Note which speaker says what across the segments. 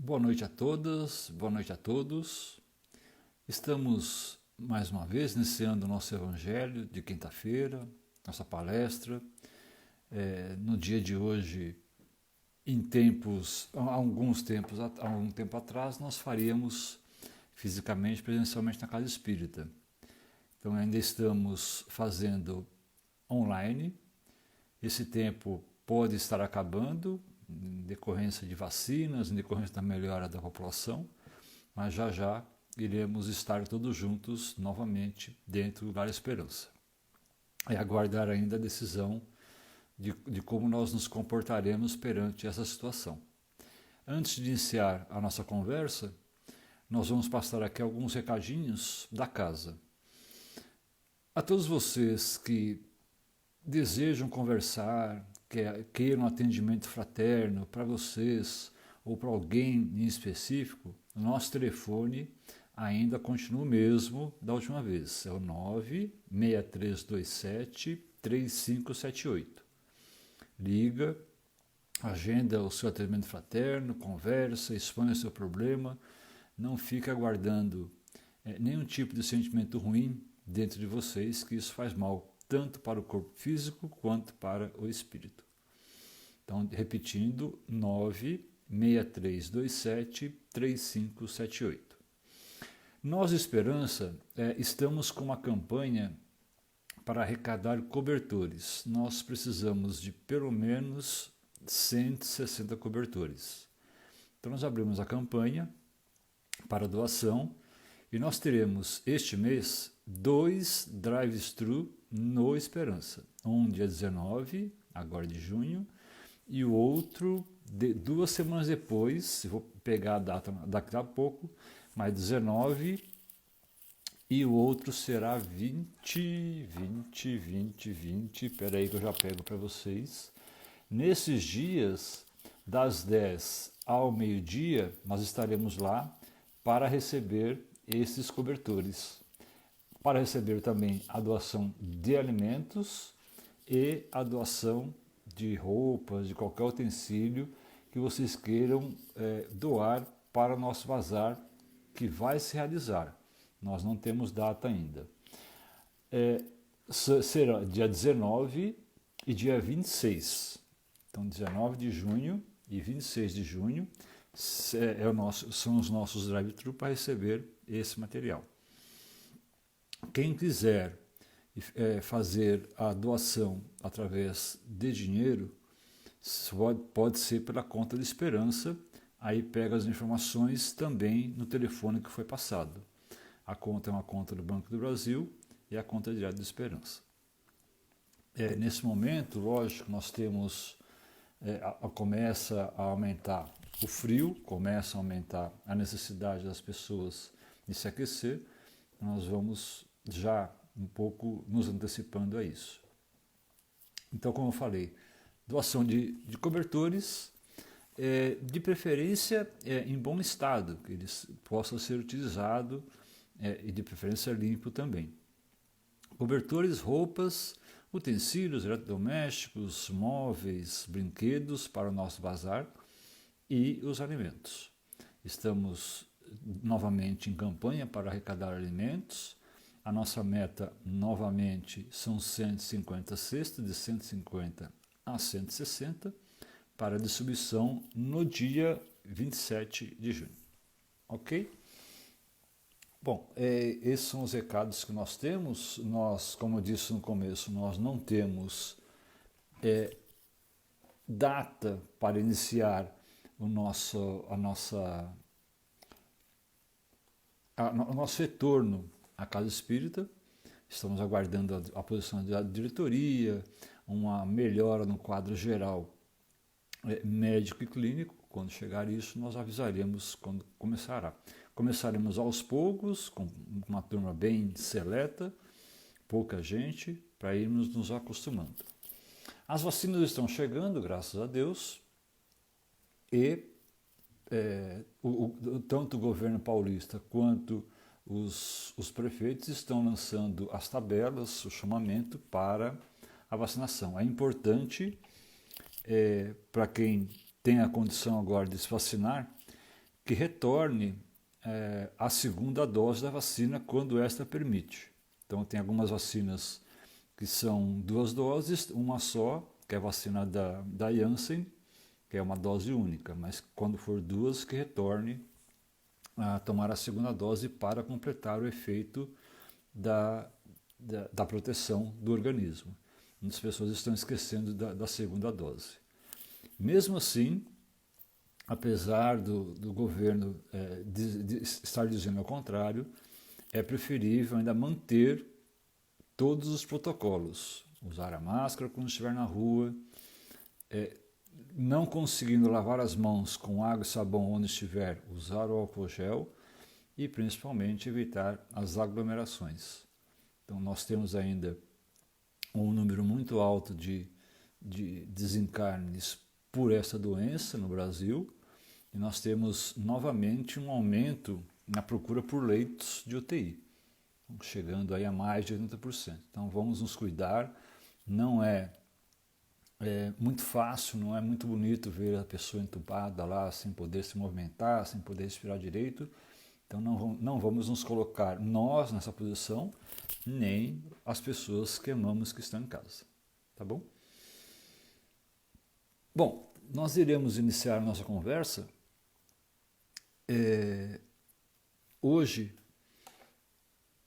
Speaker 1: Boa noite a todas, boa noite a todos. Estamos mais uma vez iniciando o nosso Evangelho de quinta-feira, nossa palestra. No dia de hoje, há algum tempo atrás, nós faríamos fisicamente, presencialmente na Casa Espírita. Então ainda estamos fazendo online. Esse tempo pode estar acabando, em decorrência de vacinas, em decorrência da melhora da população, mas já iremos estar todos juntos novamente dentro do Lar Esperança. E aguardar ainda a decisão de como nós nos comportaremos perante essa situação. Antes de iniciar a nossa conversa, nós vamos passar aqui alguns recadinhos da casa. A todos vocês que desejam conversar, queiram um atendimento fraterno para vocês ou para alguém em específico, o nosso telefone ainda continua o mesmo da última vez, é o 96327-3578. Liga, agenda o seu atendimento fraterno, conversa, expõe o seu problema, não fica aguardando nenhum tipo de sentimento ruim dentro de vocês, que isso faz mal tanto para o corpo físico quanto para o espírito. Então, repetindo, 96327-3578. Nós, Esperança, estamos com uma campanha para arrecadar cobertores. Nós precisamos de pelo menos 160 cobertores. Então, nós abrimos a campanha para doação e nós teremos este mês 2 drive-thru no Esperança. Um dia 19, agora de junho, e o outro 2 semanas depois, vou pegar a data daqui a pouco, mas 19, e o outro será 20, peraí que eu já pego para vocês. Nesses dias, das 10 ao meio-dia, nós estaremos lá para receber esses cobertores, para receber também a doação de alimentos e a doação de roupas, de qualquer utensílio que vocês queiram doar para o nosso bazar que vai se realizar. Nós não temos data ainda. Será dia 19 e dia 26. Então, 19 de junho e 26 de junho são os nossos drive-thru para receber esse material. Quem quiser fazer a doação através de dinheiro, pode ser pela conta de Esperança, aí pega as informações também no telefone que foi passado. A conta é uma conta do Banco do Brasil e a conta direta de Esperança. Nesse momento, lógico, nós temos, começa a aumentar o frio, começa a aumentar a necessidade das pessoas de se aquecer, nós vamos já um pouco nos antecipando a isso. Então, como eu falei, doação de cobertores, de preferência em bom estado, que eles possam ser utilizados e de preferência limpo também. Cobertores, roupas, utensílios eletrodomésticos, móveis, brinquedos para o nosso bazar e os alimentos. Estamos novamente em campanha para arrecadar alimentos. A nossa meta, novamente, são 150 cestas, de 150 a 160, para distribuição no dia 27 de junho. Ok? Bom, esses são os recados que nós temos. Nós, como eu disse no começo, nós não temos data para iniciar o nosso retorno à Casa Espírita. Estamos aguardando a posição da diretoria, uma melhora no quadro geral médico e clínico. Quando chegar isso, nós avisaremos quando começará. Começaremos aos poucos, com uma turma bem seleta, pouca gente, para irmos nos acostumando. As vacinas estão chegando, graças a Deus, e tanto o governo paulista quanto os prefeitos estão lançando as tabelas, o chamamento para a vacinação. É importante para quem tem a condição agora de se vacinar, que retorne a segunda dose da vacina quando esta permite. Então tem algumas vacinas que são 2 doses, uma só, que é a vacina da Janssen, que é uma dose única, mas quando for 2, que retorne a tomar a segunda dose para completar o efeito da proteção do organismo. Muitas pessoas estão esquecendo da segunda dose. Mesmo assim, apesar do governo de estar dizendo ao contrário, é preferível ainda manter todos os protocolos. Usar a máscara quando estiver na rua, não conseguindo lavar as mãos com água e sabão onde estiver, usar o álcool gel e principalmente evitar as aglomerações. Então nós temos ainda um número muito alto de desencarnes por essa doença no Brasil e nós temos novamente um aumento na procura por leitos de UTI, chegando aí a mais de 80%. Então vamos nos cuidar, não é muito fácil, não é muito bonito ver a pessoa entubada lá sem poder se movimentar, sem poder respirar direito. Então não vamos nos colocar nós nessa posição, nem as pessoas que amamos que estão em casa, tá bom? Bom, nós iremos iniciar a nossa conversa. Hoje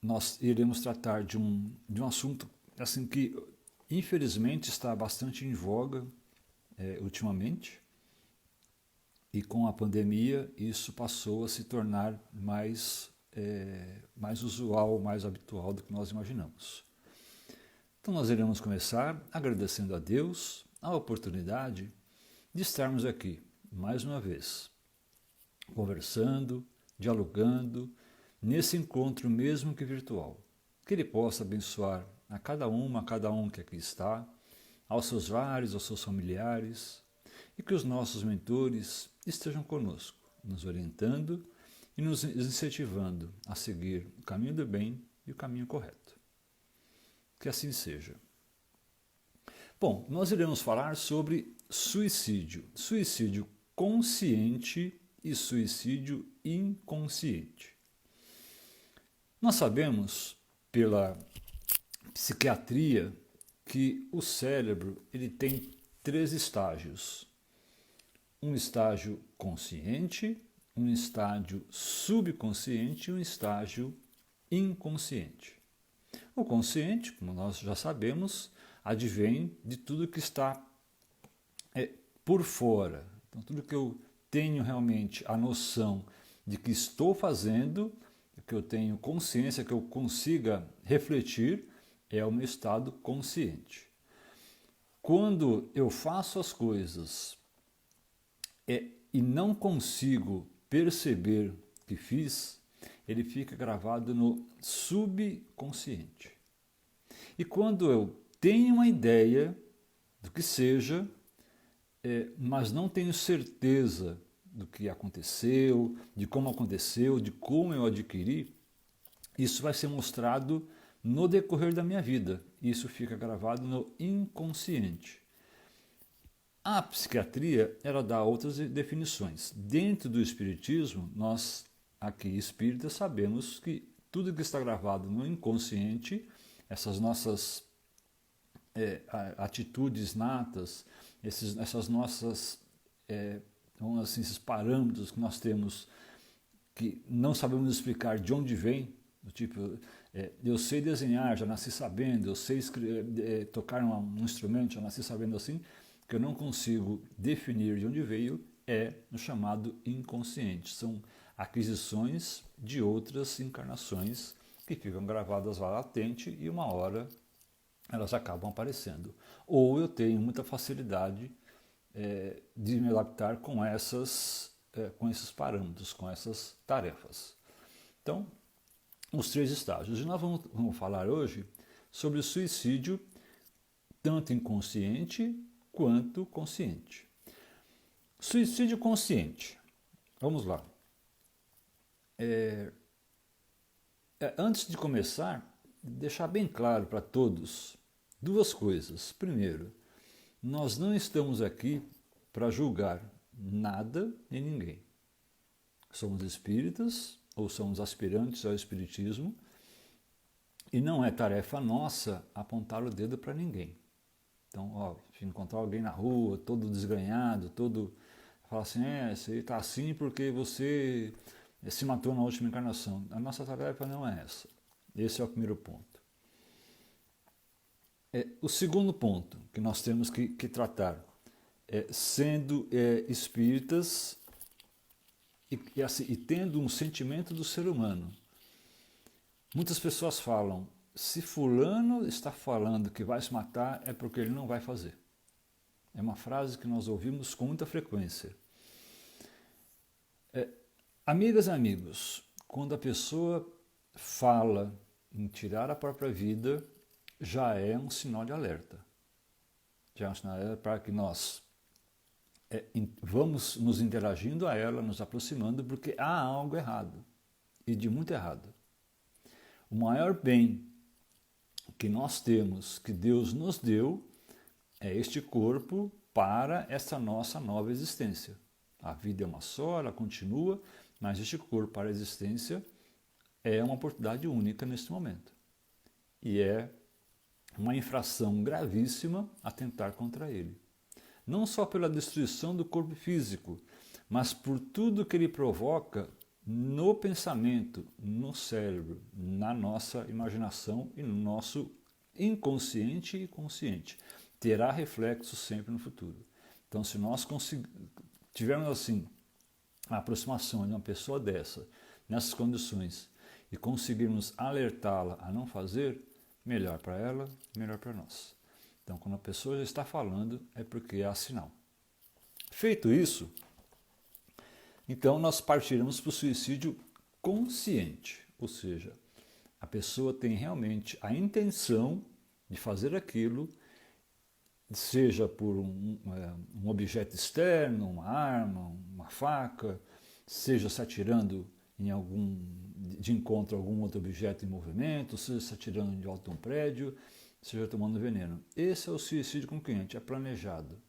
Speaker 1: nós iremos tratar de um assunto assim que infelizmente está bastante em voga ultimamente, e com a pandemia isso passou a se tornar mais usual, mais habitual do que nós imaginamos. Então nós iremos começar agradecendo a Deus a oportunidade de estarmos aqui, mais uma vez, conversando, dialogando, nesse encontro mesmo que virtual. Que Ele possa abençoar a cada um que aqui está, aos seus lares, aos seus familiares, e que os nossos mentores estejam conosco, nos orientando e nos incentivando a seguir o caminho do bem e o caminho correto. Que assim seja. Bom, nós iremos falar sobre suicídio consciente e suicídio inconsciente. Nós sabemos, pela psiquiatria, que o cérebro ele tem 3 estágios. Um estágio consciente, um estágio subconsciente e um estágio inconsciente. O consciente, como nós já sabemos, advém de tudo que está por fora. Então, tudo que eu tenho realmente a noção de que estou fazendo, que eu tenho consciência, que eu consiga refletir, é o meu estado consciente. Quando eu faço as coisas e não consigo perceber que fiz, ele fica gravado no subconsciente. E quando eu tenho uma ideia do que seja, mas não tenho certeza do que aconteceu, de como eu adquiri, isso vai ser mostrado no decorrer da minha vida. Isso fica gravado no inconsciente. A psiquiatria, ela dá outras definições. Dentro do espiritismo, nós aqui espíritas sabemos que tudo que está gravado no inconsciente, essas nossas atitudes natas, essas nossas, vamos assim, esses parâmetros que nós temos, que não sabemos explicar de onde vem, do tipo, eu sei desenhar, já nasci sabendo, eu sei tocar um instrumento, já nasci sabendo assim, que eu não consigo definir de onde veio, é no chamado inconsciente. São aquisições de outras encarnações que ficam gravadas lá latente e uma hora elas acabam aparecendo. Ou eu tenho muita facilidade de me adaptar com esses parâmetros, com essas tarefas. Então, os 3 estágios. E nós vamos falar hoje sobre o suicídio, tanto inconsciente quanto consciente. Suicídio consciente. Vamos lá. Antes de começar, deixar bem claro para todos 2 coisas. Primeiro, nós não estamos aqui para julgar nada nem ninguém. Somos espíritas ou somos aspirantes ao espiritismo e não é tarefa nossa apontar o dedo para ninguém. Então, ó, se encontrar alguém na rua, todo desgrenhado, todo... Fala assim, você está assim porque você se matou na última encarnação. A nossa tarefa não é essa. Esse é o primeiro ponto. O segundo ponto que nós temos que tratar sendo espíritas e tendo um sentimento do ser humano. Muitas pessoas falam, se fulano está falando que vai se matar é porque ele não vai fazer. É uma frase que nós ouvimos com muita frequência. Amigas e amigos, quando a pessoa fala em tirar a própria vida, já é um sinal de alerta. Já é um sinal de alerta para que nós vamos nos interagindo a ela, nos aproximando, porque há algo errado, e de muito errado. O maior bem que nós temos, que Deus nos deu, é este corpo para essa nossa nova existência. A vida é uma só, ela continua, mas este corpo para a existência é uma oportunidade única neste momento. E é uma infração gravíssima atentar contra ele. Não só pela destruição do corpo físico, mas por tudo que ele provoca no pensamento, no cérebro, na nossa imaginação e no nosso inconsciente e consciente. Terá reflexo sempre no futuro. Então, se nós tivermos assim a aproximação de uma pessoa dessa, nessas condições, e conseguirmos alertá-la a não fazer, melhor para ela, melhor para nós. Então, quando a pessoa já está falando, é porque há sinal. Feito isso, então nós partiremos para o suicídio consciente, ou seja, a pessoa tem realmente a intenção de fazer aquilo, seja por um objeto externo, uma arma, uma faca, seja se atirando de encontro a algum outro objeto em movimento, seja se atirando de alto de um prédio, seja tomando veneno. Esse é o suicídio consciente, é planejado.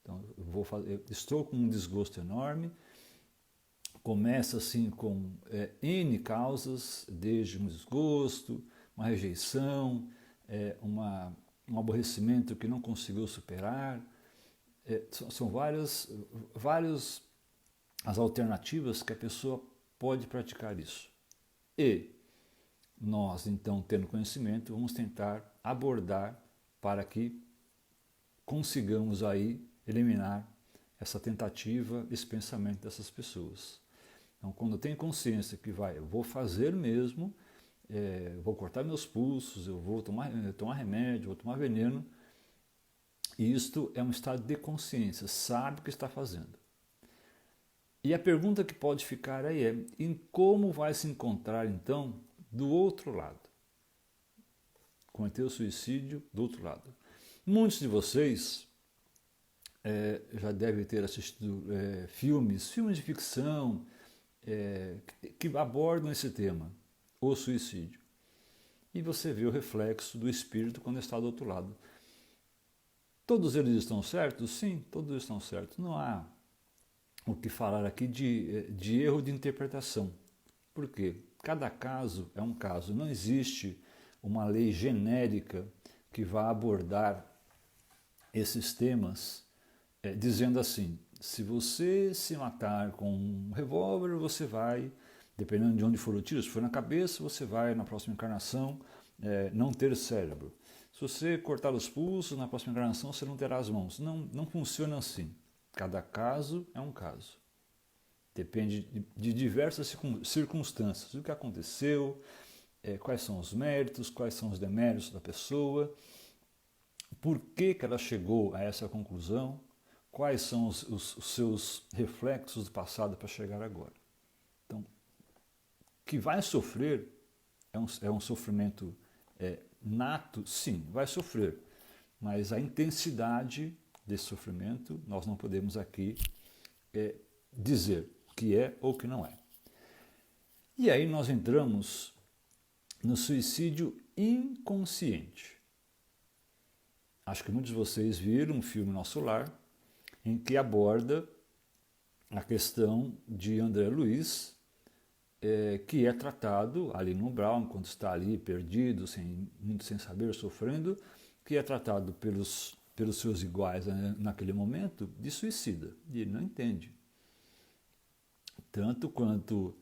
Speaker 1: Então, eu estou com um desgosto enorme, começa assim com N causas, desde um desgosto, uma rejeição, um aborrecimento que não conseguiu superar. São várias as alternativas que a pessoa pode praticar isso. E nós, então, tendo conhecimento, vamos tentar abordar para que consigamos aí eliminar essa tentativa, esse pensamento dessas pessoas. Então, quando eu tenho consciência que eu vou fazer mesmo, vou cortar meus pulsos, eu vou tomar remédio, vou tomar veneno, isto é um estado de consciência, sabe o que está fazendo. E a pergunta que pode ficar aí é, em como vai se encontrar então do outro lado? Cometer o suicídio do outro lado. Muitos de vocês já devem ter assistido filmes de ficção que abordam esse tema, o suicídio. E você vê o reflexo do espírito quando está do outro lado. Todos eles estão certos? Sim, todos estão certos. Não há o que falar aqui de erro de interpretação. Por quê? Cada caso é um caso. Não existe uma lei genérica que vá abordar esses temas dizendo assim, se você se matar com um revólver, você vai, dependendo de onde for o tiro, se for na cabeça, você vai, na próxima encarnação, não ter cérebro. Se você cortar os pulsos, na próxima encarnação você não terá as mãos. Não funciona assim. Cada caso é um caso. Depende de diversas circunstâncias. O que aconteceu, quais são os méritos, quais são os deméritos da pessoa, por que ela chegou a essa conclusão, quais são os seus reflexos do passado para chegar agora. Então, que vai sofrer é um sofrimento nato, sim, vai sofrer, mas a intensidade desse sofrimento nós não podemos aqui dizer que é ou que não é. E aí nós entramos no suicídio inconsciente. Acho que muitos de vocês viram um filme Nosso Lar, em que aborda a questão de André Luiz, que é tratado ali no Brown, quando está ali perdido, muito sem saber, sofrendo, que é tratado pelos seus iguais, né, naquele momento, de suicida. E ele não entende. Tanto quanto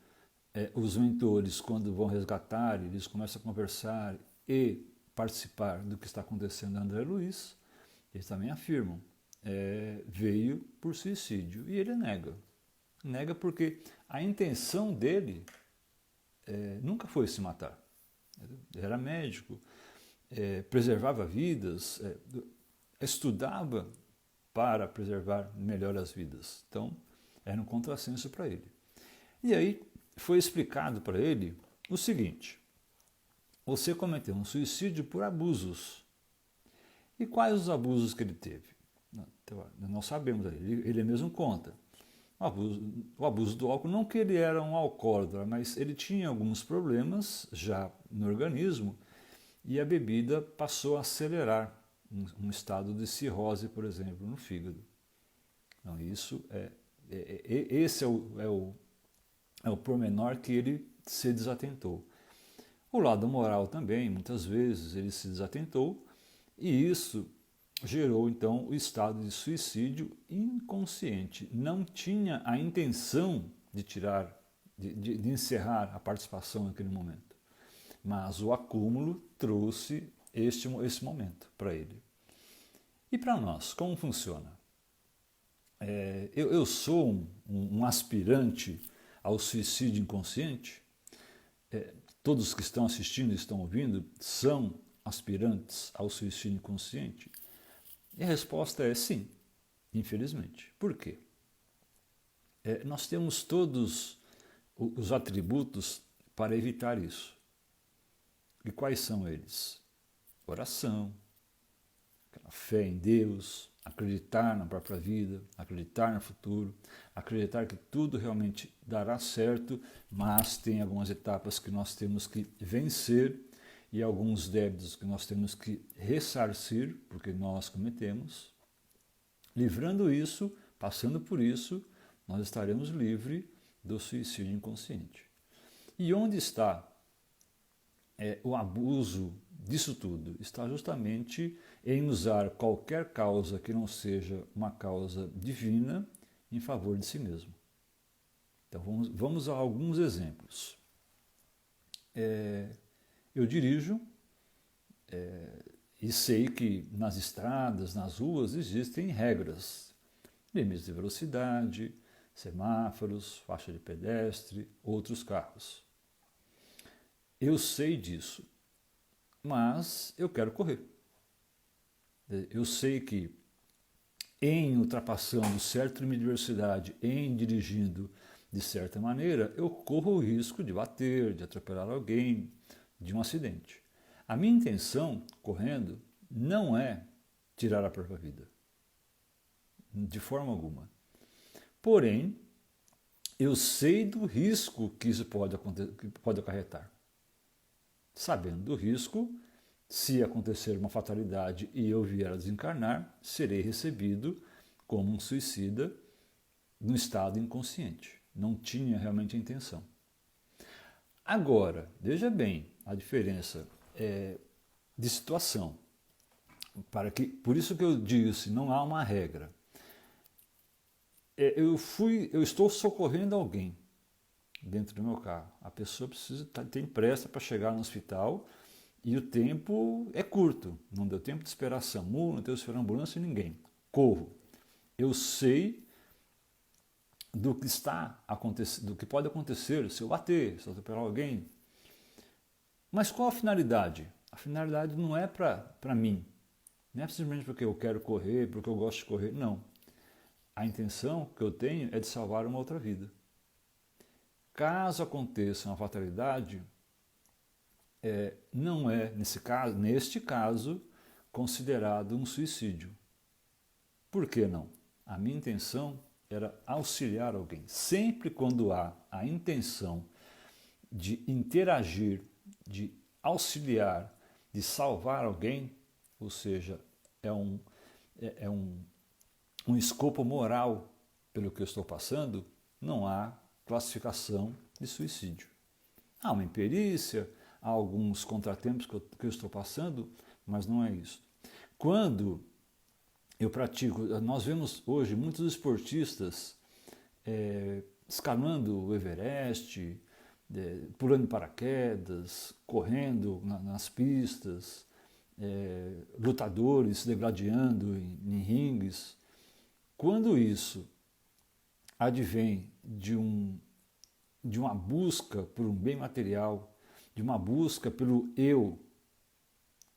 Speaker 1: os mentores, quando vão resgatar, eles começam a conversar e participar do que está acontecendo a André Luiz, eles também afirmam, veio por suicídio. E ele nega. Nega porque a intenção dele nunca foi se matar. Ele era médico, preservava vidas, estudava para preservar melhor as vidas. Então, era um contrassenso para ele. E aí foi explicado para ele o seguinte: você cometeu um suicídio por abusos. E quais os abusos que ele teve? Nós sabemos, ele mesmo conta. O abuso do álcool, não que ele era um alcoólatra, mas ele tinha alguns problemas já no organismo e a bebida passou a acelerar um estado de cirrose, por exemplo, no fígado. Então, esse é o pormenor que ele se desatentou. O lado moral também, muitas vezes ele se desatentou e isso gerou então o estado de suicídio inconsciente. Não tinha a intenção de de encerrar a participação naquele momento, mas o acúmulo trouxe esse momento para ele. E para nós, como funciona? Eu sou um aspirante ao suicídio inconsciente? Todos que estão assistindo e estão ouvindo são aspirantes ao suicídio inconsciente? E a resposta é sim, infelizmente. Por quê? Nós temos todos os atributos para evitar isso. E quais são eles? Oração, fé em Deus, acreditar na própria vida, acreditar no futuro, acreditar que tudo realmente dará certo, mas tem algumas etapas que nós temos que vencer e alguns débitos que nós temos que ressarcir, porque nós cometemos. Livrando isso, passando por isso, nós estaremos livres do suicídio inconsciente. E onde está o abuso disso tudo? Está justamente em usar qualquer causa que não seja uma causa divina em favor de si mesmo. Então vamos a alguns exemplos. Eu dirijo e sei que nas estradas, nas ruas, existem regras. Limites de velocidade, semáforos, faixa de pedestre, outros carros. Eu sei disso, mas eu quero correr. Eu sei que em ultrapassando certo limite de velocidade, em dirigindo de certa maneira, eu corro o risco de bater, de atropelar alguém, de um acidente. A minha intenção, correndo, não é tirar a própria vida, de forma alguma. Porém, eu sei do risco que isso pode acarretar. Sabendo do risco, se acontecer uma fatalidade e eu vier a desencarnar, serei recebido como um suicida no estado inconsciente. Não tinha realmente a intenção. Agora, veja bem a diferença de situação. Por isso que eu disse, não há uma regra. Eu estou socorrendo alguém dentro do meu carro. A pessoa tem pressa para chegar no hospital e o tempo é curto. Não deu tempo de esperar a SAMU, não deu tempo de esperar a ambulância e ninguém. Corro. Eu sei do que está acontecendo, do que pode acontecer se eu bater, se eu atropelar alguém. Mas qual a finalidade? A finalidade não é para mim. Não é simplesmente porque eu quero correr, porque eu gosto de correr. Não. A intenção que eu tenho é de salvar uma outra vida. Caso aconteça uma fatalidade, não é, neste caso, considerado um suicídio. Por que não? A minha intenção era auxiliar alguém. Sempre quando há a intenção de interagir, de auxiliar, de salvar alguém, ou seja, é um escopo moral pelo que eu estou passando, não há classificação de suicídio. Há uma imperícia, há alguns contratempos que eu estou passando, mas não é isso. Quando eu pratico, nós vemos hoje muitos esportistas escalando o Everest, pulando paraquedas, correndo nas pistas, lutadores se degladiando em ringues. Quando isso advém de uma busca por um bem material, de uma busca pelo eu,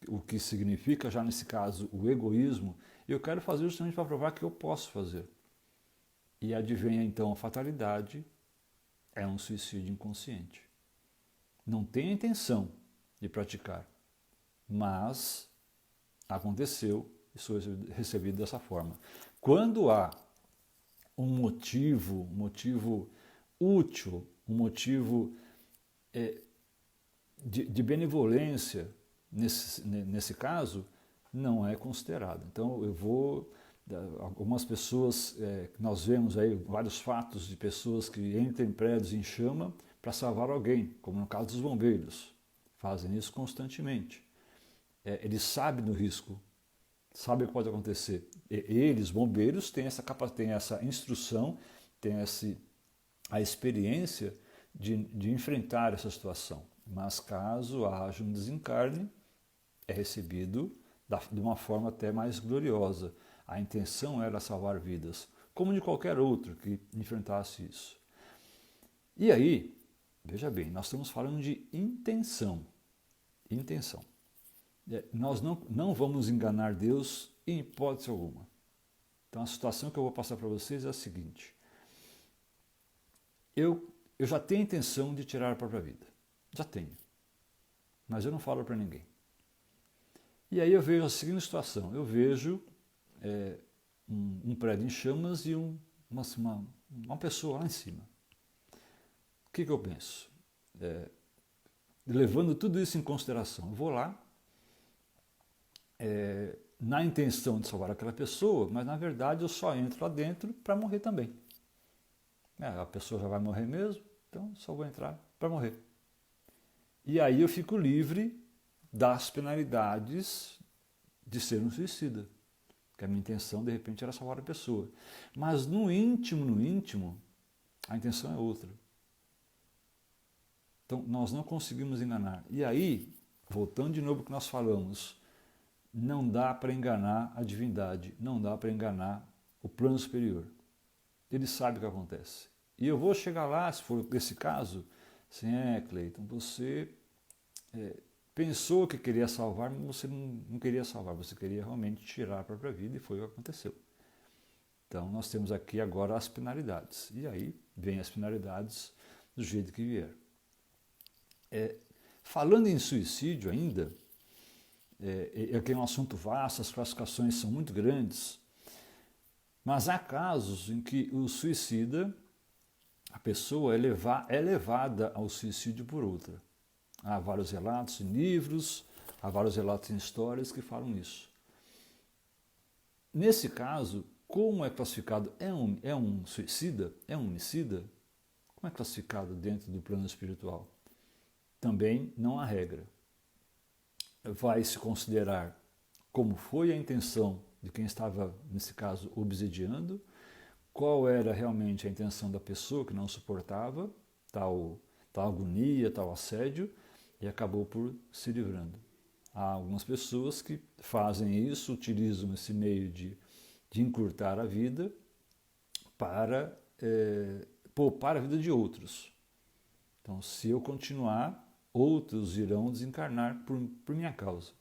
Speaker 1: o que significa, já nesse caso, o egoísmo, eu quero fazer justamente para provar que eu posso fazer. E advém então a fatalidade, é um suicídio inconsciente. Não tem a intenção de praticar, mas aconteceu e foi recebido dessa forma. Quando há um motivo útil, um motivo de benevolência, nesse caso, não é considerado. Então algumas pessoas, nós vemos aí vários fatos de pessoas que entram em prédios em chama para salvar alguém, como no caso dos bombeiros, fazem isso constantemente. Eles sabem do risco, sabem o que pode acontecer. Eles, bombeiros, têm essa instrução, têm a experiência de enfrentar essa situação. Mas caso haja um desencarne, é recebido de uma forma até mais gloriosa. A intenção era salvar vidas, como de qualquer outro que enfrentasse isso. E aí, veja bem, nós estamos falando de intenção. Intenção. Nós não vamos enganar Deus em hipótese alguma. Então a situação que eu vou passar para vocês é a seguinte. Eu já tenho a intenção de tirar a própria vida. Já tenho. Mas eu não falo para ninguém. E aí eu vejo a seguinte situação. Eu vejo um prédio em chamas e uma pessoa lá em cima. O que eu penso? Levando tudo isso em consideração, eu vou lá na intenção de salvar aquela pessoa, mas na verdade eu só entro lá dentro para morrer também. A pessoa já vai morrer mesmo, então só vou entrar para morrer. E aí eu fico livre das penalidades de ser um suicida. Porque a minha intenção, de repente, era salvar a pessoa. Mas no íntimo, a intenção é outra. Então, nós não conseguimos enganar. E aí, voltando de novo ao que nós falamos, não dá para enganar a divindade, não dá para enganar o plano superior. Ele sabe o que acontece. E eu vou chegar lá, se for esse caso, assim, Cleiton, você pensou que queria salvar, mas você não queria salvar, você queria realmente tirar a própria vida e foi o que aconteceu. Então nós temos aqui agora as penalidades. E aí vem as penalidades do jeito que vier. Falando em suicídio ainda, é um assunto vasto, as classificações são muito grandes, mas há casos em que o suicida, a pessoa é levada ao suicídio por outra. Há vários relatos em livros, há vários relatos em histórias que falam isso. Nesse caso, como é classificado? É um suicida? É um homicida? Como é classificado dentro do plano espiritual? Também não há regra. Vai se considerar como foi a intenção de quem estava, nesse caso, obsidiando, qual era realmente a intenção da pessoa que não suportava tal agonia, tal assédio, e acabou por se livrando. Há algumas pessoas que fazem isso, utilizam esse meio de encurtar a vida para poupar a vida de outros. Então, se eu continuar, outros irão desencarnar por minha causa.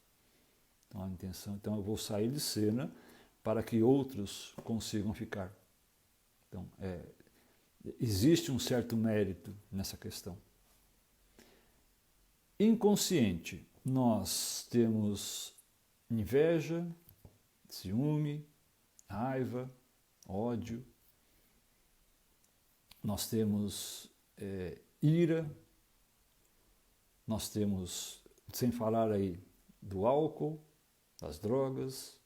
Speaker 1: Então, a intenção, então eu vou sair de cena para que outros consigam ficar. Então, existe um certo mérito nessa questão. Inconsciente, nós temos inveja, ciúme, raiva, ódio. Nós temos ira. Nós temos, sem falar aí do álcool, das drogas,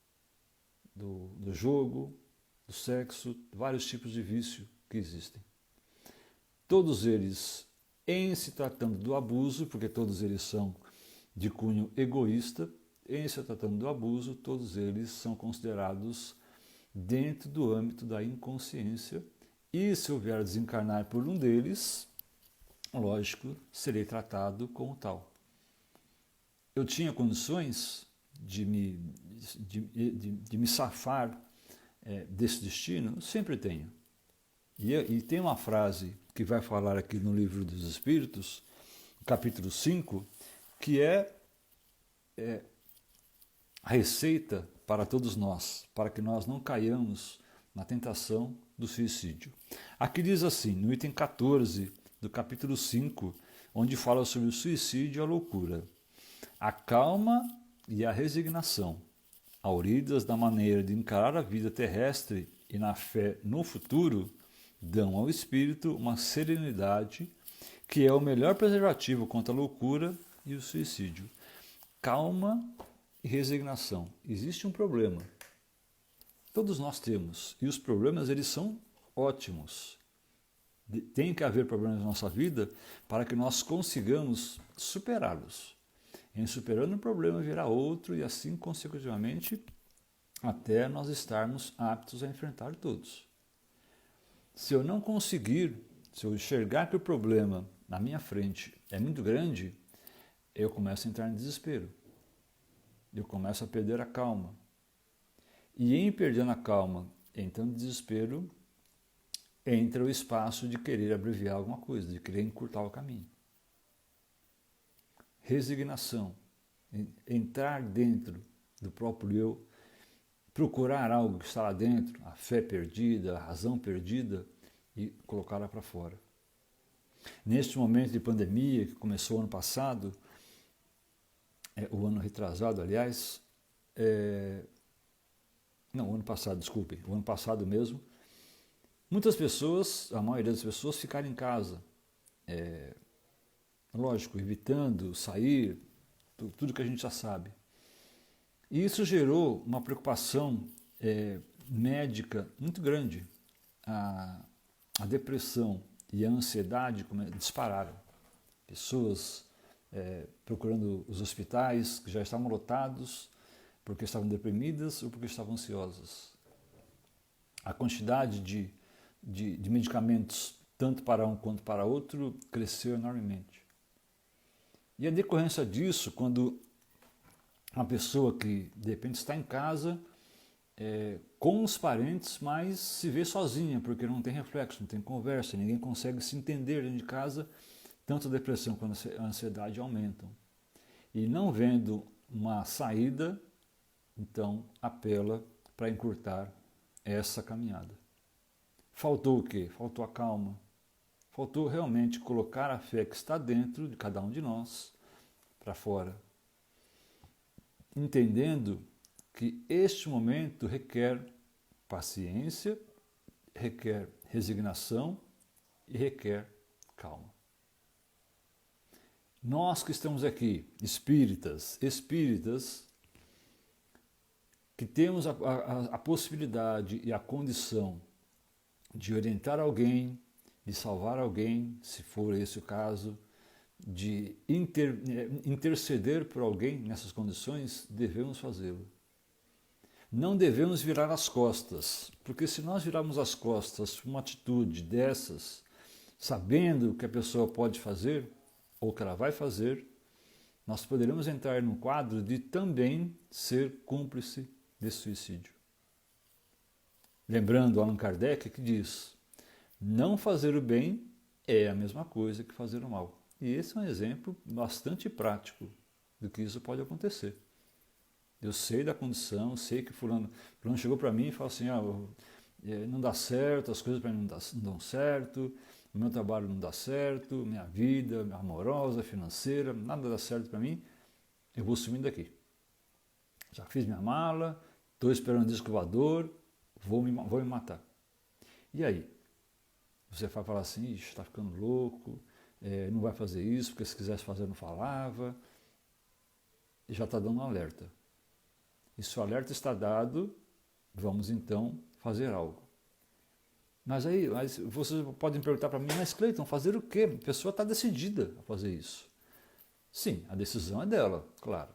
Speaker 1: do jogo, do sexo, vários tipos de vício que existem. Todos eles, em se tratando do abuso, porque todos eles são de cunho egoísta, em se tratando do abuso, todos eles são considerados dentro do âmbito da inconsciência, e se eu vier a desencarnar por um deles, lógico, serei tratado como tal. Eu tinha condições de me safar desse destino? Sempre tenho. E tem uma frase que vai falar aqui no Livro dos Espíritos, capítulo 5, que é a receita para todos nós, para que nós não caiamos na tentação do suicídio. Aqui diz assim, no item 14 do capítulo 5, onde fala sobre o suicídio e a loucura: a calma e a resignação, auridas da maneira de encarar a vida terrestre e na fé no futuro, dão ao espírito uma serenidade que é o melhor preservativo contra a loucura e o suicídio. Calma e resignação. Existe um problema. Todos nós temos. E os problemas, eles são ótimos. Tem que haver problemas na nossa vida para que nós consigamos superá-los. Em superando um problema virá outro e assim consecutivamente até nós estarmos aptos a enfrentar todos. Se eu não conseguir, se eu enxergar que o problema na minha frente é muito grande, eu começo a entrar em desespero. Eu começo a perder a calma. E em perdendo a calma, entrando em desespero, entra o espaço de querer abreviar alguma coisa, de querer encurtar o caminho. Resignação, entrar dentro do próprio eu, procurar algo que está lá dentro, a fé perdida, a razão perdida, e colocá-la para fora. Neste momento de pandemia, que começou ano passado, o ano retrasado, aliás, não, o ano passado, desculpe, o ano passado mesmo, muitas pessoas, a maioria das pessoas, ficaram em casa, lógico, evitando sair, tudo que a gente já sabe. E isso gerou uma preocupação médica muito grande. A depressão e a ansiedade dispararam. Pessoas procurando os hospitais que já estavam lotados porque estavam deprimidas ou porque estavam ansiosas. A quantidade de medicamentos, tanto para um quanto para outro, cresceu enormemente. E a decorrência disso, quando uma pessoa que de repente está em casa com os parentes, mas se vê sozinha, porque não tem reflexo, não tem conversa, ninguém consegue se entender dentro de casa, tanto a depressão quanto a ansiedade aumentam. E não vendo uma saída, então apela para encurtar essa caminhada. Faltou o quê? Faltou a calma. Faltou realmente colocar a fé que está dentro de cada um de nós para fora. Entendendo que este momento requer paciência, requer resignação e requer calma. Nós que estamos aqui, espíritas, que temos a possibilidade e a condição de orientar alguém, de salvar alguém, se for esse o caso, de interceder por alguém nessas condições, devemos fazê-lo. Não devemos virar as costas, porque se nós virarmos as costas para uma atitude dessas, sabendo o que a pessoa pode fazer, ou que ela vai fazer, nós poderemos entrar no quadro de também ser cúmplice desse suicídio. Lembrando Allan Kardec que diz, não fazer o bem é a mesma coisa que fazer o mal. E esse é um exemplo bastante prático do que isso pode acontecer. Eu sei da condição, sei que fulano chegou para mim e falou assim, não dá certo, as coisas para mim não dão certo, o meu trabalho não dá certo, minha vida amorosa, financeira, nada dá certo para mim, eu vou sumindo daqui. Já fiz minha mala, estou esperando o disco voador, vou me matar. E aí? Você vai falar assim, está ficando louco, não vai fazer isso, porque se quisesse fazer não falava, e já está dando um alerta. E se o alerta está dado, vamos então fazer algo. Mas vocês podem perguntar para mim, mas Cleiton, fazer o quê? A pessoa está decidida a fazer isso. Sim, a decisão é dela, claro.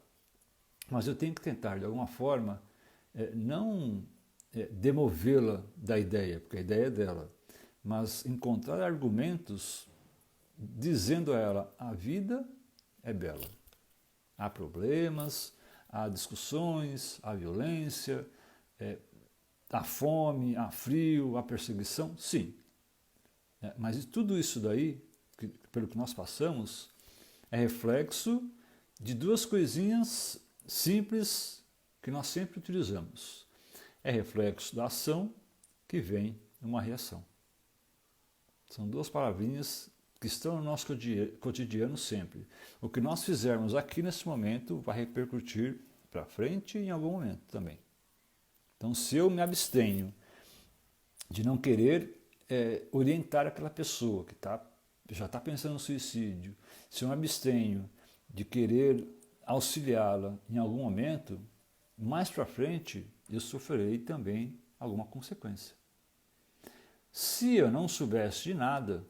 Speaker 1: Mas eu tenho que tentar, de alguma forma, não demovê-la da ideia, porque a ideia é dela, mas encontrar argumentos dizendo a ela, a vida é bela. Há problemas, há discussões, há violência, há fome, há frio, há perseguição, sim. Mas tudo isso daí, pelo que nós passamos, é reflexo de duas coisinhas simples que nós sempre utilizamos. É reflexo da ação que vem numa reação. São duas palavrinhas que estão no nosso cotidiano sempre. O que nós fizermos aqui nesse momento vai repercutir para frente em algum momento também. Então, se eu me abstenho de não querer orientar aquela pessoa que já está pensando no suicídio, se eu me abstenho de querer auxiliá-la em algum momento, mais para frente eu sofrerei também alguma consequência. Se eu não soubesse de nada,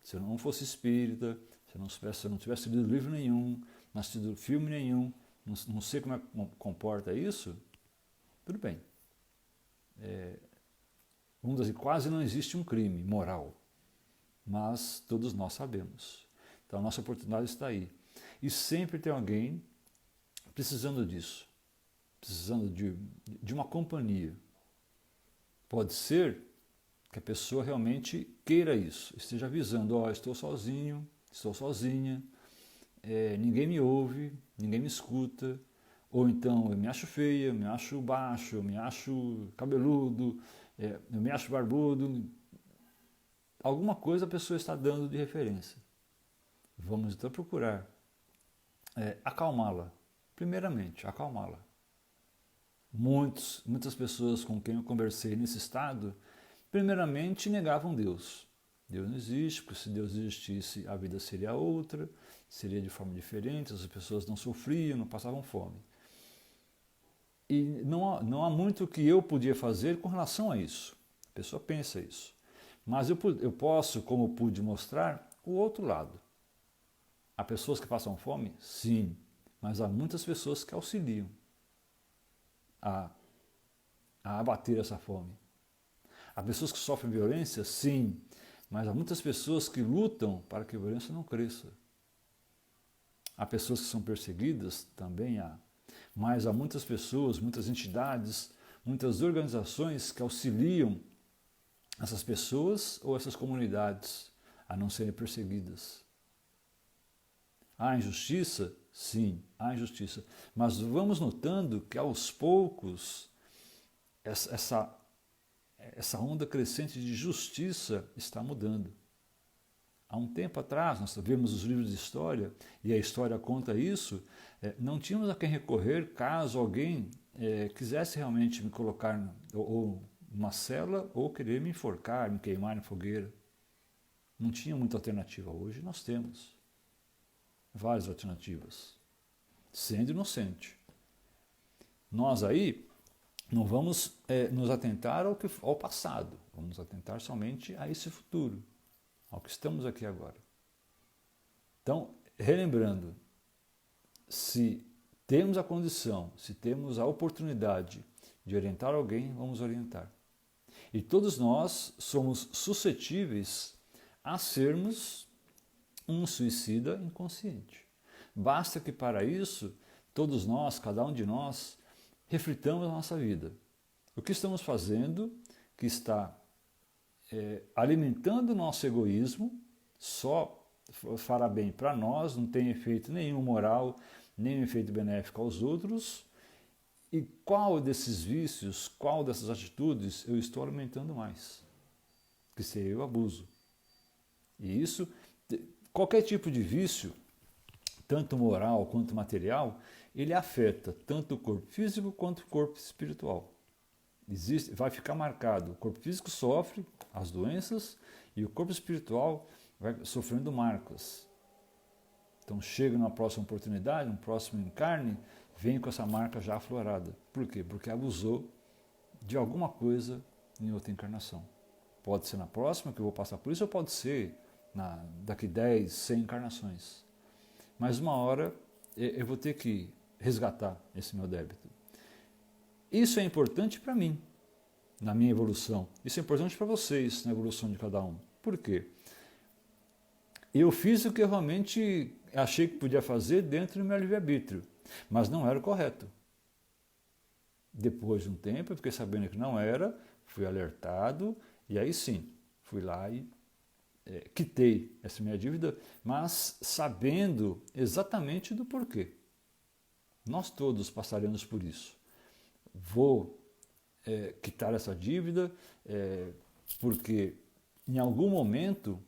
Speaker 1: se eu não fosse espírita, se eu não tivesse lido livro nenhum, não assistido filme nenhum, não sei como comporta isso, tudo bem. Vamos dizer, quase não existe um crime moral, mas todos nós sabemos. Então a nossa oportunidade está aí. E sempre tem alguém precisando disso, precisando de uma companhia. Pode ser que a pessoa realmente queira isso, esteja avisando, estou sozinho, estou sozinha, ninguém me ouve, ninguém me escuta, ou então eu me acho feia, eu me acho baixo, eu me acho cabeludo, eu me acho barbudo. Alguma coisa a pessoa está dando de referência. Vamos então procurar acalmá-la. Primeiramente, acalmá-la. Muitas pessoas com quem eu conversei nesse estado, primeiramente negavam Deus. Deus não existe, porque se Deus existisse, a vida seria outra, seria de forma diferente, as pessoas não sofriam, não passavam fome. E não há muito que eu podia fazer com relação a isso. A pessoa pensa isso. Mas eu posso, como pude mostrar, o outro lado. Há pessoas que passam fome? Sim. Mas há muitas pessoas que auxiliam a abater essa fome. Há pessoas que sofrem violência? Sim. Mas há muitas pessoas que lutam para que a violência não cresça. Há pessoas que são perseguidas? Também há. Mas há muitas pessoas, muitas entidades, muitas organizações que auxiliam essas pessoas ou essas comunidades a não serem perseguidas. Há injustiça? Sim, há injustiça. Mas vamos notando que aos poucos essa onda crescente de justiça está mudando. Há um tempo atrás, nós vemos os livros de história, e a história conta isso, não tínhamos a quem recorrer caso alguém quisesse realmente me colocar ou numa cela ou querer me enforcar, me queimar na fogueira. Não tinha muita alternativa. Hoje nós temos várias alternativas, sendo inocente. Nós aí não vamos nos atentar ao passado, vamos nos atentar somente a esse futuro, ao que estamos aqui agora. Então, relembrando, se temos a condição, se temos a oportunidade de orientar alguém, vamos orientar. E todos nós somos suscetíveis a sermos um suicida inconsciente. Basta que para isso, todos nós, cada um de nós, reflitamos a nossa vida. O que estamos fazendo que está alimentando o nosso egoísmo, só fará bem para nós, não tem efeito nenhum moral, nem efeito benéfico aos outros. E qual desses vícios, qual dessas atitudes eu estou alimentando mais? Que seria o abuso. E isso, qualquer tipo de vício, tanto moral quanto material, ele afeta tanto o corpo físico quanto o corpo espiritual. Vai ficar marcado, o corpo físico sofre as doenças e o corpo espiritual vai sofrendo marcas. Então chega numa próxima oportunidade, um próximo encarne, vem com essa marca já aflorada. Por quê? Porque abusou de alguma coisa em outra encarnação. Pode ser na próxima que eu vou passar por isso, ou pode ser daqui 10, 100 encarnações. Mas uma hora eu vou ter que resgatar esse meu débito. Isso é importante para mim, na minha evolução. Isso é importante para vocês, na evolução de cada um. Por quê? Eu fiz o que eu realmente achei que podia fazer dentro do meu livre-arbítrio, mas não era o correto. Depois de um tempo, eu fiquei sabendo que não era, fui alertado, e aí sim, fui lá e quitei essa minha dívida, mas sabendo exatamente do porquê. Nós todos passaremos por isso. Vou quitar essa dívida porque em algum momento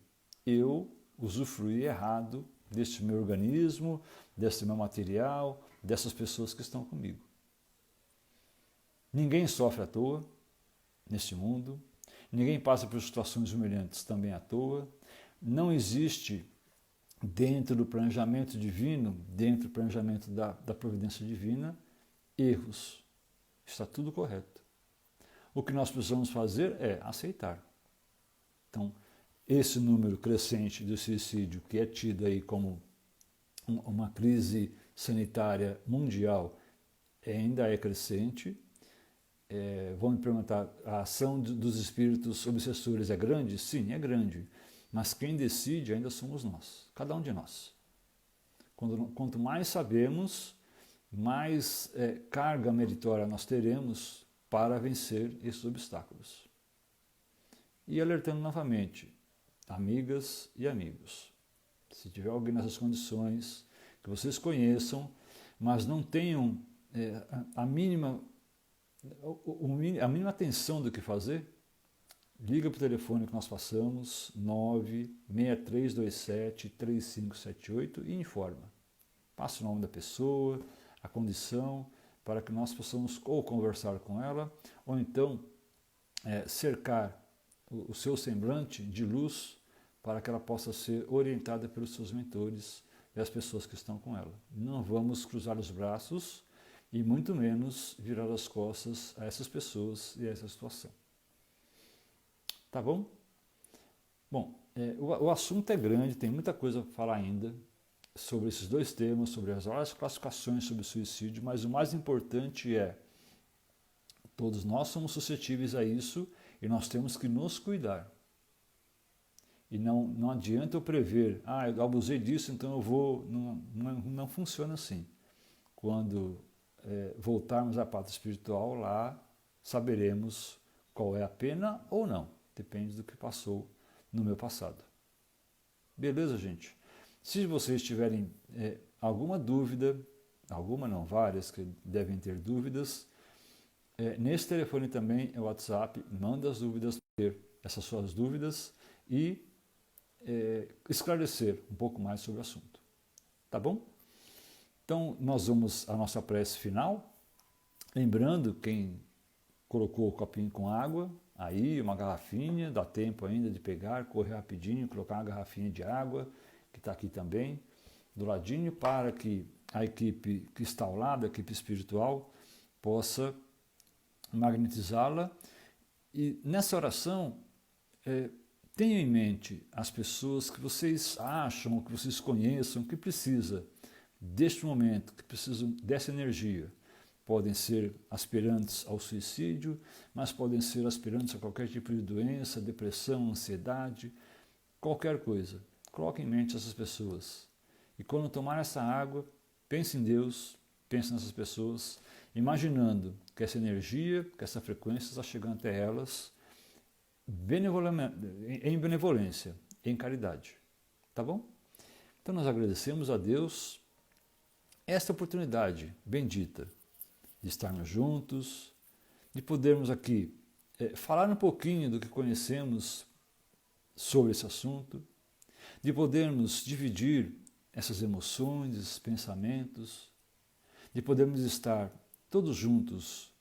Speaker 1: eu usufruí errado deste meu organismo, desse meu material, dessas pessoas que estão comigo. Ninguém sofre à toa neste mundo, ninguém passa por situações humilhantes também à toa, não existe dentro do planejamento divino, dentro do planejamento da providência divina, erros. Está tudo correto. O que nós precisamos fazer é aceitar. Então, esse número crescente do suicídio, que é tido aí como uma crise sanitária mundial, ainda é crescente. Vão me perguntar, a ação dos espíritos obsessores é grande? Sim, é grande. Mas quem decide ainda somos nós, cada um de nós. Quanto mais sabemos, mais carga meritória nós teremos para vencer esses obstáculos. E alertando novamente, amigas e amigos, se tiver alguém nessas condições, que vocês conheçam, mas não tenham a mínima atenção do que fazer, liga para o telefone que nós passamos, 96327-3578 e informa. Passa o nome da pessoa, a condição, para que nós possamos ou conversar com ela, ou então cercar o seu semblante de luz para que ela possa ser orientada pelos seus mentores e as pessoas que estão com ela. Não vamos cruzar os braços e muito menos virar as costas a essas pessoas e a essa situação. Tá bom? Bom, o assunto é grande, tem muita coisa para falar ainda sobre esses dois temas, sobre as várias classificações sobre o suicídio, mas o mais importante é, todos nós somos suscetíveis a isso e nós temos que nos cuidar. E não adianta eu prever, eu abusei disso, então eu vou... Não funciona assim. Quando voltarmos à pátria espiritual, lá saberemos qual é a pena ou não. Depende do que passou no meu passado. Beleza, gente? Se vocês tiverem alguma dúvida, alguma não, várias que devem ter dúvidas, nesse telefone também é o WhatsApp, manda as dúvidas, ter essas suas dúvidas e esclarecer um pouco mais sobre o assunto. Tá bom? Então, nós vamos à nossa prece final. Lembrando, quem colocou o copinho com água, aí uma garrafinha, dá tempo ainda de pegar, correr rapidinho, colocar uma garrafinha de água, que está aqui também, do ladinho, para que a equipe que está ao lado, a equipe espiritual, possa magnetizá-la. E nessa oração, tenham em mente as pessoas que vocês acham, que vocês conheçam, que precisa deste momento, que precisam dessa energia. Podem ser aspirantes ao suicídio, mas podem ser aspirantes a qualquer tipo de doença, depressão, ansiedade, qualquer coisa. Coloque em mente essas pessoas. E quando tomar essa água, pense em Deus, pense nessas pessoas, imaginando que essa energia, que essa frequência está chegando até elas em benevolência, em caridade. Tá bom? Então nós agradecemos a Deus esta oportunidade bendita de estarmos juntos, de podermos aqui falar um pouquinho do que conhecemos sobre esse assunto, de podermos dividir essas emoções, esses pensamentos, de podermos estar todos juntos,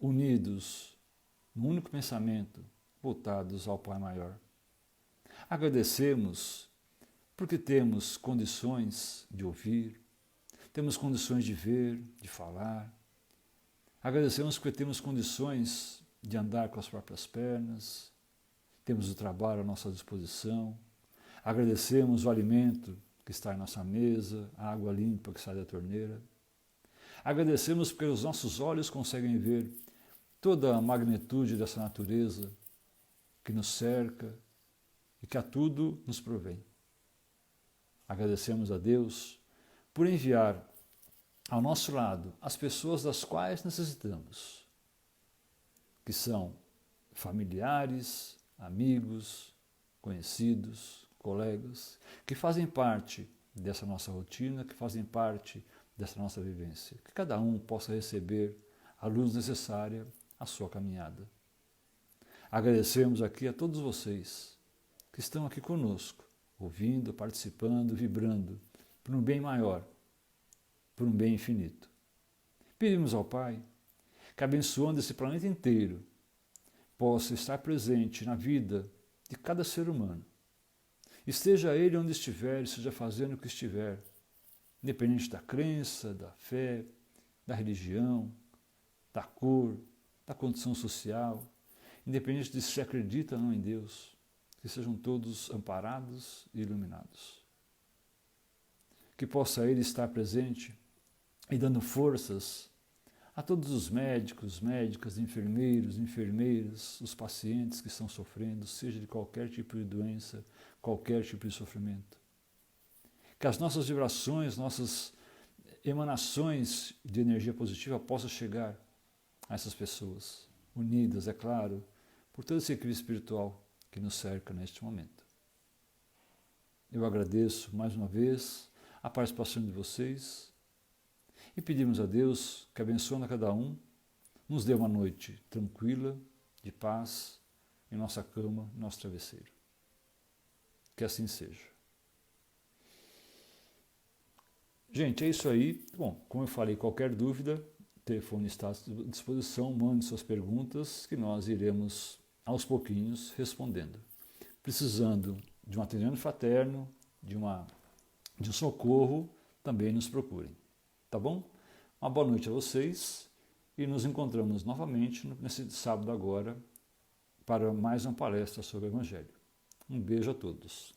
Speaker 1: unidos, num único pensamento, voltados ao Pai Maior. Agradecemos porque temos condições de ouvir, temos condições de ver, de falar. Agradecemos porque temos condições de andar com as próprias pernas, temos o trabalho à nossa disposição, agradecemos o alimento que está em nossa mesa, a água limpa que sai da torneira. Agradecemos porque os nossos olhos conseguem ver toda a magnitude dessa natureza que nos cerca e que a tudo nos provém. Agradecemos a Deus por enviar ao nosso lado as pessoas das quais necessitamos, que são familiares, amigos, conhecidos, colegas, que fazem parte dessa nossa rotina, que fazem parte dessa nossa vivência. Que cada um possa receber a luz necessária à sua caminhada. Agradecemos aqui a todos vocês que estão aqui conosco, ouvindo, participando, vibrando, por um bem maior, por um bem infinito. Pedimos ao Pai que, abençoando esse planeta inteiro, possa estar presente na vida de cada ser humano. Esteja ele onde estiver, esteja fazendo o que estiver, independente da crença, da fé, da religião, da cor, da condição social, independente de se acredita ou não em Deus, que sejam todos amparados e iluminados. Que possa ele estar presente e dando forças a todos os médicos, médicas, enfermeiros, enfermeiras, os pacientes que estão sofrendo, seja de qualquer tipo de doença, qualquer tipo de sofrimento. Que as nossas vibrações, nossas emanações de energia positiva possam chegar a essas pessoas, unidas, é claro, por todo esse equilíbrio espiritual que nos cerca neste momento. Eu agradeço mais uma vez a participação de vocês e pedimos a Deus que, abençoando a cada um, nos dê uma noite tranquila, de paz, em nossa cama, em nosso travesseiro. Que assim seja. Gente, é isso aí. Bom, como eu falei, qualquer dúvida, o telefone está à disposição, mande suas perguntas que nós iremos, aos pouquinhos, respondendo. Precisando de um atendimento fraterno, de um socorro, também nos procurem. Tá bom? Uma boa noite a vocês e nos encontramos novamente nesse sábado agora para mais uma palestra sobre o Evangelho. Um beijo a todos.